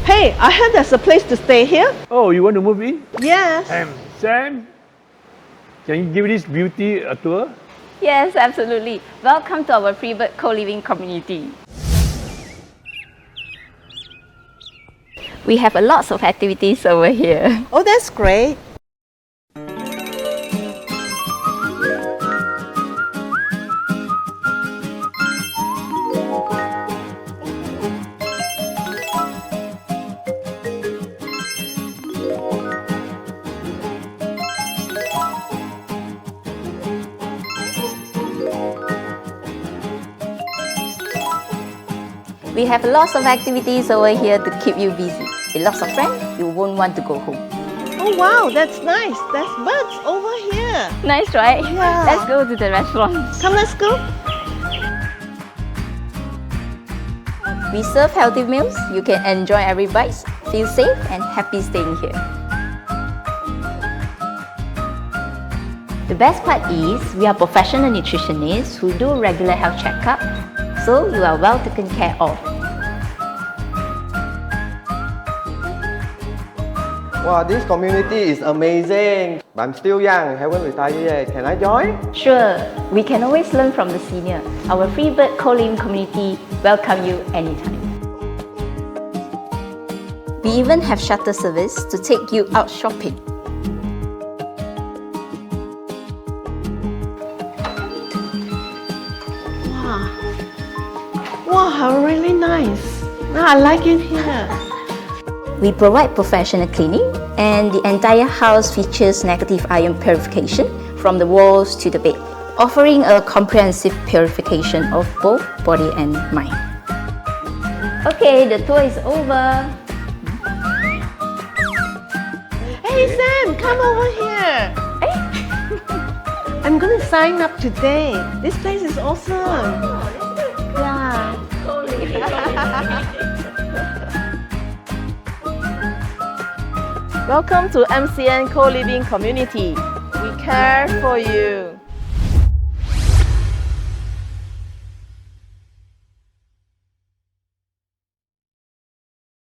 Hey, I heard there's a place to stay here. Oh, you want to move in? Yes. Sam, can you give this beauty a tour? Yes, absolutely. Welcome to our Freebird co-living community. We have lots of activities over here. Oh, that's great. We have lots of activities over here to keep you busy. With lots of friends, you won't want to go home. Oh, wow, that's nice. There's birds over here. Nice, right? Yeah. Let's go to the restaurant. Come, let's go. We serve healthy meals. You can enjoy every bite, feel safe and happy staying here. The best part is we are professional nutritionists who do regular health checkup, so you are well taken care of. Wow, this community is amazing. But I'm still young, haven't retired yet. Can I join? Sure, we can always learn from the senior. Our Freebird co-living community welcome you anytime. We even have shuttle service to take you out shopping. Wow, really nice. I like it here. We provide professional cleaning and the entire house features negative ion purification from the walls to the bed, offering a comprehensive purification of both body and mind. Okay, the tour is over. Hey, Sam, come over here. I'm going to sign up today. This place is awesome. Yeah. Welcome to MCN co-living community. We care for you.